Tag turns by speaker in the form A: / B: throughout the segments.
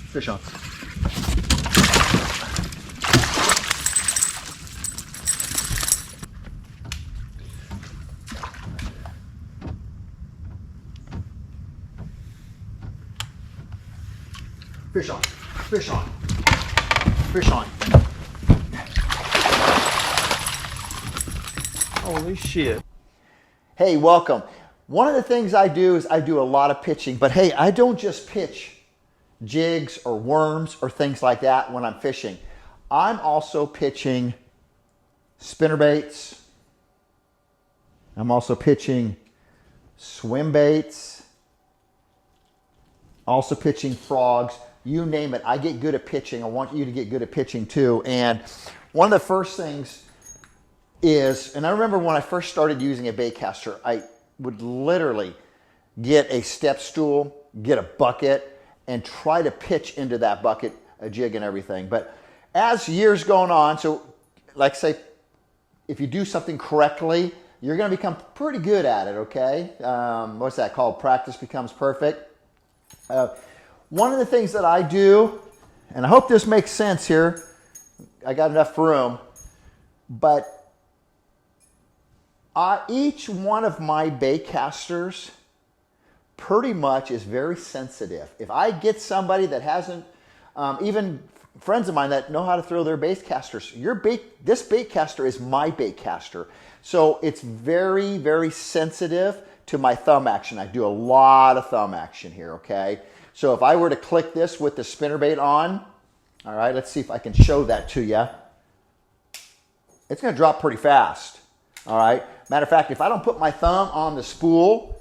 A: Fish on. Fish on. Fish on. Fish on.
B: Holy shit.
A: Hey, welcome. One of the things I do is I do a lot of pitching, but hey, I don't just pitch jigs or worms or things like that when I'm fishing. I'm also pitching spinnerbaits. I'm also pitching swim baits. Also pitching frogs. You name it. I get good at pitching. I want you to get good at pitching too. And one of the first things is, and I remember when I first started using a bait caster, I would literally get a step stool, get a bucket, and try to pitch into that bucket a jig and everything. But as years going on, so like say, if you do something correctly, you're going to become pretty good at it, okay? What's that called? Practice becomes perfect. One of the things that I do, and I hope this makes sense here, I got enough room, but each one of my bait casters pretty much is very sensitive. If I get somebody that hasn't, even friends of mine that know how to throw their bait casters, this bait caster is my bait caster. So it's very, very sensitive to my thumb action. I do a lot of thumb action here, okay? So if I were to click this with the spinnerbait on, all right, let's see if I can show that to you. It's going to drop pretty fast, all right? Matter of fact, if I don't put my thumb on the spool,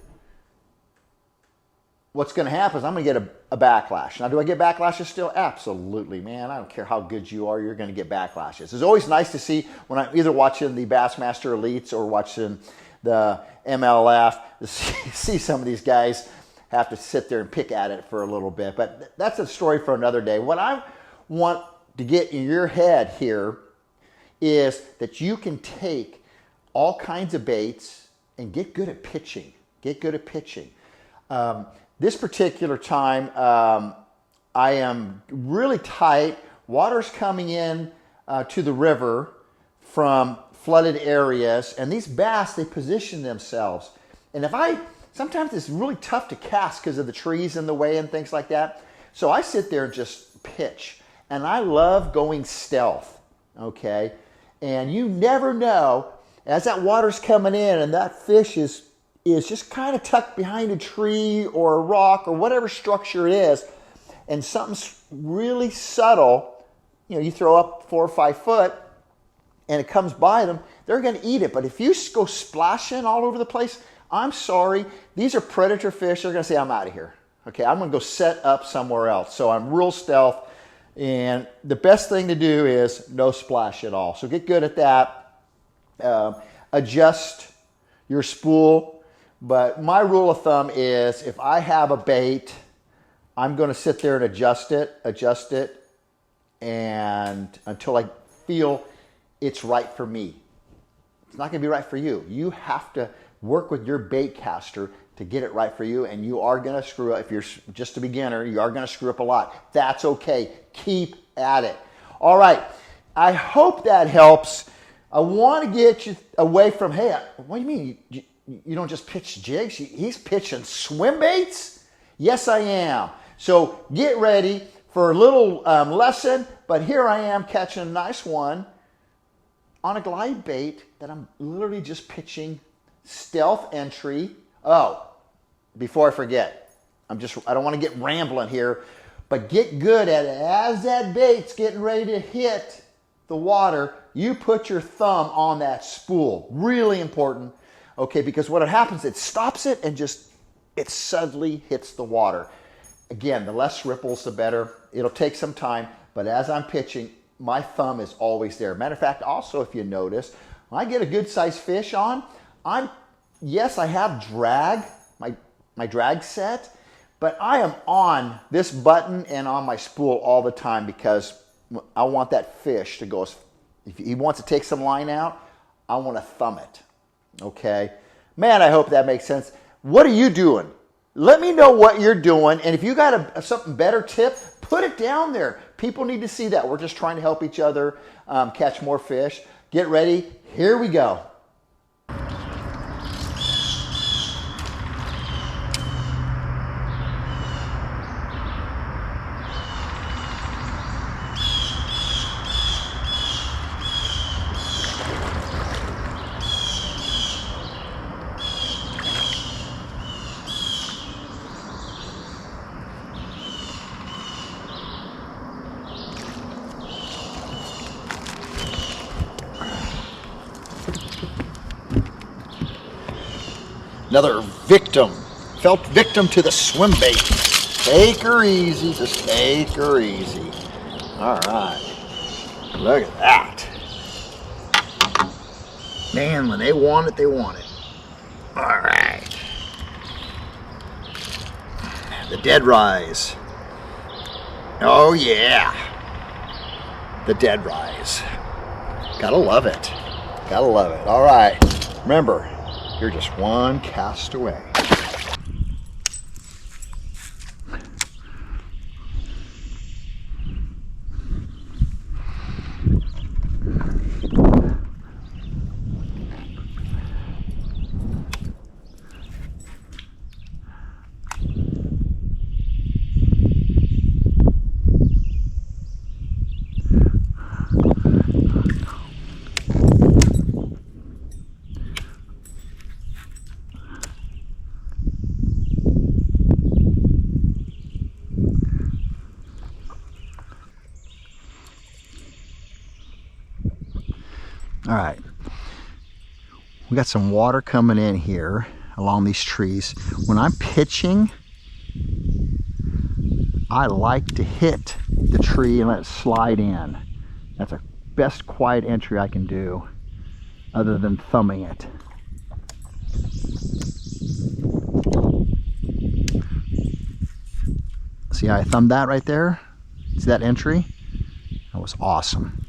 A: what's going to happen is I'm going to get a backlash. Now, do I get backlashes still? Absolutely, man. I don't care how good you are, you're going to get backlashes. It's always nice to see when I'm either watching the Bassmaster Elites or watching the MLF to see some of these guys have to sit there and pick at it for a little bit. But that's a story for another day. What I want to get in your head here is that you can take all kinds of baits and get good at pitching. Get good at pitching. This particular time, I am really tight. Water's coming in to the river from flooded areas, and these bass, they position themselves. And sometimes it's really tough to cast because of the trees in the way and things like that. So I sit there and just pitch. And I love going stealth, okay? And you never know, as that water's coming in and that fish is just kind of tucked behind a tree or a rock or whatever structure it is, and something's really subtle, you throw up 4 or 5 foot and it comes by them, they're going to eat it. But if you go splashing all over the place, I'm sorry, these are predator fish. They're going to say, I'm out of here. Okay, I'm going to go set up somewhere else. So I'm real stealth, and the best thing to do is no splash at all. So get good at that. Adjust your spool. But my rule of thumb is if I have a bait, I'm going to sit there and adjust it, and until I feel it's right for me. It's not going to be right for you. You have to work with your bait caster to get it right for you, and you are going to screw up. If you're just a beginner, you are going to screw up a lot. That's okay. Keep at it. All right. I hope that helps. I want to get you away from, hey, what do you mean you don't just pitch jigs? He's pitching swim baits? Yes, I am. So get ready for a little lesson, but here I am catching a nice one on a glide bait that I'm literally just pitching stealth entry. Oh, before I forget, I don't want to get rambling here, but get good at it. As that bait's getting ready to hit the water, you put your thumb on that spool. Really important, okay, because what happens, it stops it and it suddenly hits the water. Again, the less ripples, the better. It'll take some time, but as I'm pitching, my thumb is always there. Matter of fact, also, if you notice, when I get a good sized fish on, yes, I have drag, my drag set, but I am on this button and on my spool all the time because I want that fish to go, if he wants to take some line out, I want to thumb it, okay? Man, I hope that makes sense. What are you doing? Let me know what you're doing, and if you got something better tip, Put it down there. People need to see that. We're just trying to help each other catch more fish. Get ready. Here we go. Another victim, felt victim to the swim bait. Take her easy, just take her easy. All right, look at that. Man, when they want it, they want it. All right. The dead rise. Oh yeah. The dead rise. Gotta love it. Gotta love it. All right, remember, you're just one cast away. All right, we got some water coming in here along these trees. When I'm pitching, I like to hit the tree and let it slide in. That's the best quiet entry I can do other than thumbing it. See how I thumbed that right there? See that entry? That was awesome.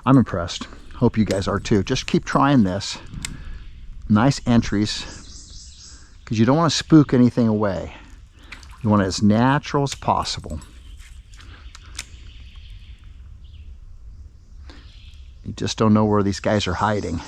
A: I'm impressed. Hope you guys are too. Just keep trying this. Nice entries, because you don't want to spook anything away. You want it as natural as possible. You just don't know where these guys are hiding.